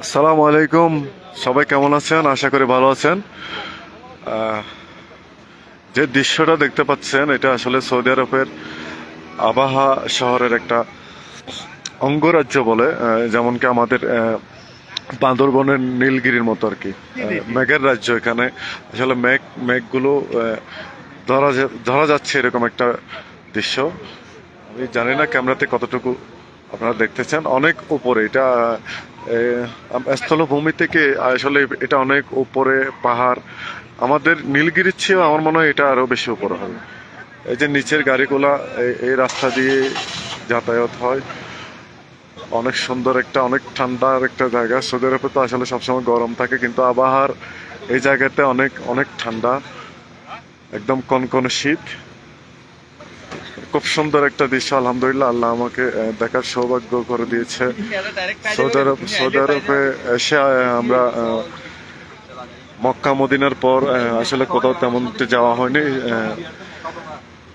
আসসালামু আলাইকুম। সবাই কেমন আছেন? আশা করি ভালো আছেন। আহ, যে দৃশ্যটা দেখতে পাচ্ছেন এটা আসলে সৌদি আরবের আবাহা শহরের একটা অঙ্গরাজ্য বলে, যেমন কি আমাদের বান্দরবনের নীলগিরির মতো আর কি। মেঘের রাজ্য এখানে। আসলে মেঘগুলো ধরা যাচ্ছে এরকম একটা দৃশ্য। আমি জানি না ক্যামেরাতে কতটুকু আপনারা দেখতেছেন। অনেক উপরে এটা, স্থলভূমি থেকে আসলে এটা অনেক উপরে পাহাড়। আমাদের নীলগিরির চেয়েও আমার মনে হয় এটা আরো বেশি উপরে হবে। এই যে নিচের গাড়িগুলা এই রাস্তা দিয়ে যাতায়াত হয়। অনেক সুন্দর একটা, অনেক ঠান্ডার একটা জায়গা। সৌদি আরবে তো আসলে সবসময় গরম থাকে, কিন্তু আবহাওয়ার এই জায়গাতে অনেক অনেক ঠান্ডা, একদম কনকনে শীত। খুব সুন্দর একটা দৃশ্য। আলহামদুলিল্লাহ, আল্লাহ আমাকে দেখার সৌভাগ্য করে দিয়েছে। সৌদি আরবে এসে আমরা মক্কা মদিনার পর আসলে কোথাও তেমন যাওয়া হয়নি।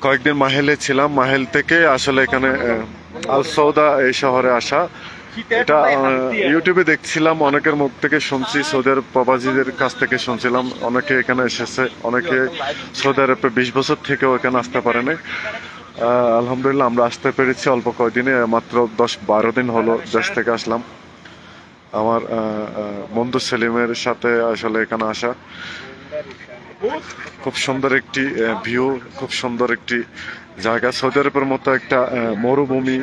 কয়েকদিন মাহেলে ছিলাম, মাহেল থেকে আসলে এখানে আল সৌদা এই শহরে আসা। এটা ইউটিউবে দেখছিলাম, অনেকের মুখ থেকে শুনছি, সৌদি আরব প্রবাসীদের কাছ থেকে শুনছিলাম অনেকে এখানে এসেছে, অনেকে সৌদি আরবে 20 বছর থেকেও এখানে আসতে পারেনি। আলহামদুলিল্লাহ আমরা আসতে পেরেছি অল্প কয়দিনে, মাত্র 10-12 দিন হলো দেশ থেকে আসলাম। আমার বন্ধু সেলিমের সাথে আসলে এখানে আসা। খুব সুন্দর একটি ভিউ, খুব সুন্দর একটি জায়গা। সৌদি আরবের মতো একটা মরুভূমি,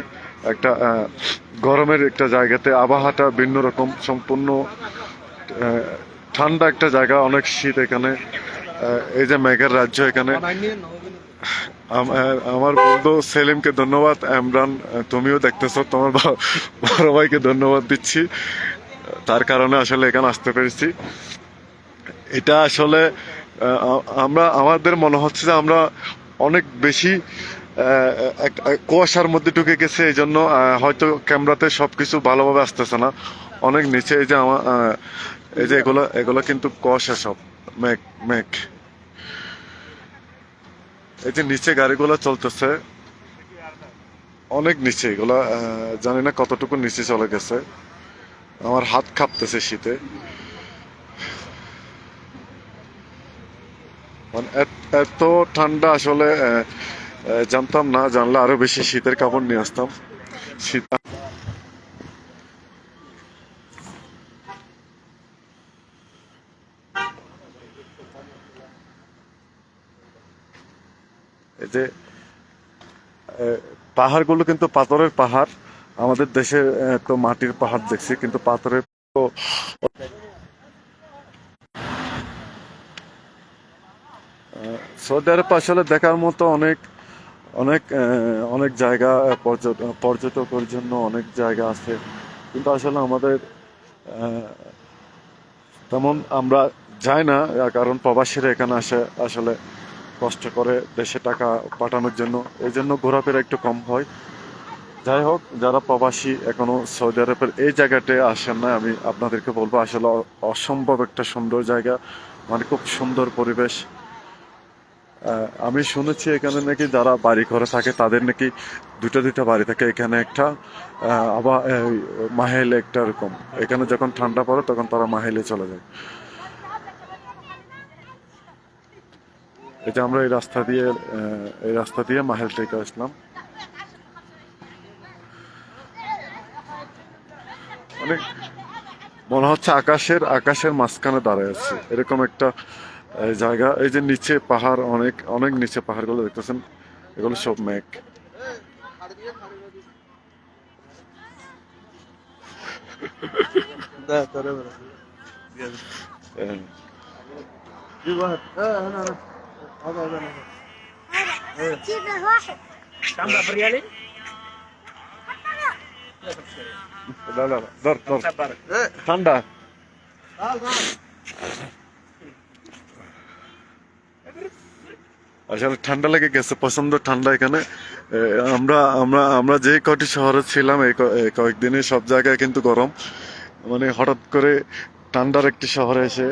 একটা গরমের একটা জায়গাতে আবহাওয়াটা ভিন্ন রকম, সম্পূর্ণ ঠান্ডা একটা জায়গা, অনেক শীত এখানে। এই যে মেঘের রাজ্য এখানে। আমার বন্ধু সেলিমকে ধন্যবাদ। ইমরান, তুমিও দেখতেছো, তোমার বড় ভাইকে ধন্যবাদ দিচ্ছি, তার কারণে আসলে এখানে আসতে পেরেছি। এটা আসলে আমাদের মনে হচ্ছে যে আমরা অনেক বেশি কুয়াশার মধ্যে ঢুকে গেছে, এই জন্য হয়তো ক্যামেরাতে সবকিছু ভালোভাবে আসতেছে না। অনেক নিচে এই যে এই যে এগুলো এগুলো কিন্তু কুয়াশা, সব মেঘ মেঘ। এই যে নিচে গাড়িগুলো চলতেছে অনেক নিচে, এগুলা জানি না কতটুকু নিচে চলে গেছে। আমার হাত কাঁপতেছে শীতে। মানে এত ঠান্ডা আসলে জানতাম না, জানলে আরো বেশি শীতের কাপড় নিয়ে আসতাম। শীত। এই যে পাহাড়গুলো কিন্তু পাথরের পাহাড়। আমাদের দেশে তো মাটির পাহাড় দেখছি, কিন্তু পাথরের তো। সৌদি আরব আসলে দেখার মতো অনেক অনেক অনেক জায়গা, পর্যটকের জন্য অনেক জায়গা আছে, কিন্তু আসলে আমাদের তেমন আমরা যাই না, কারণ প্রবাসীরা এখানে আসে আসলে কষ্ট করে দেশে টাকা পাঠানোর জন্য, এই জন্য ঘোরাফেরা একটু কম হয়। যাই হোক, যারা প্রবাসী এখনো সৌদি আরবের এই জায়গাতে আসেন না, আমি আপনাদেরকে বলবো আসলে অসম্ভব একটা সুন্দর জায়গা, মানে খুব সুন্দর পরিবেশ। আমি শুনেছি এখানে নাকি যারা বাড়ি ঘরে থাকে তাদের নাকি দুটা দুটা বাড়ি থাকে, এখানে একটা আবার মাহেলে একটা, এরকম। এখানে যখন ঠান্ডা পড়ে তখন তারা মাহেলে চলে যায়। এটা আমরা এই রাস্তা দিয়ে মাহেল থেকে আসলাম। অনেক মনে হচ্ছে আকাশের আকাশের মাঝখানে দাঁড়ায় আছে, এরকম একটা জায়গা। এই যে নিচে পাহাড়, অনেক অনেক নিচে পাহাড়গুলো দেখতেছেন, এগুলো সব মেঘ। আহ, لا لا لا، ধর ঠান্ডা। আসলে ঠান্ডা লেগে গেছে, প্রচন্ড ঠান্ডা এখানে। আমরা আমরা আমরা যে কয়টি শহরে ছিলাম এই কয়েকদিনে সব জায়গায় কিন্তু গরম। মানে হঠাৎ করে ঠান্ডার একটি শহরে এসে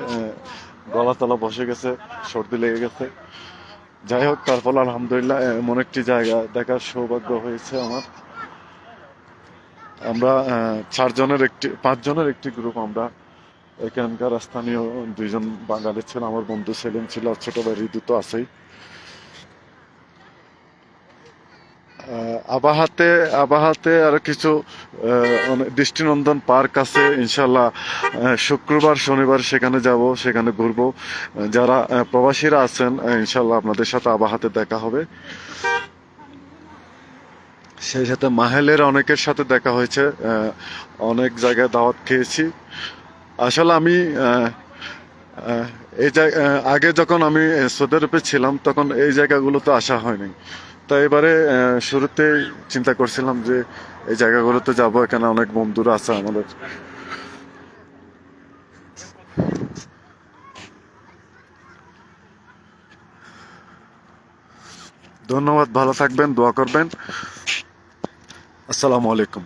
গলা তলা বসে গেছে, সর্দি লেগে গেছে। যাই হোক, তারপর আলহামদুলিল্লাহ এমন একটি জায়গা দেখার সৌভাগ্য হয়েছে আমার। আমরা 5 জনের একটি গ্রুপ। আমরা এখানকার স্থানীয় 2জন বাঙালি ছিল, আমার বন্ধু সেলিম ছিল, আর ছোট ভাই ঋতু তো আছেই। আবাহাতে আবাহাতে আরো কিছু দৃষ্টিনন্দন পার্ক আছে ইনশাল্লাহ। শুক্রবার শনিবার সেখানে যাব, সেখানে ঘুরবো। যারা প্রবাসীরা আছেন, ইনশাল্লাহ আপনাদের সাথে আবাহাতে দেখা হবে। সেই সাথে মাহেলের অনেকের সাথে দেখা হয়েছে, অনেক জায়গায় দাওয়াত খেয়েছি। আসলে আমি আহ, আগে যখন আমি সৌদি আরবে ছিলাম তখন এই জায়গাগুলোতে আসা হয়নি। তাই এবারে শুরুতে চিন্তা করছিলাম যে এই জায়গাগুলোতে যাব, এখানে অনেক বন্ধুরা আছে আমাদের। ধন্যবাদ, ভালো থাকবেন, দোয়া করবেন। আসসালামু আলাইকুম।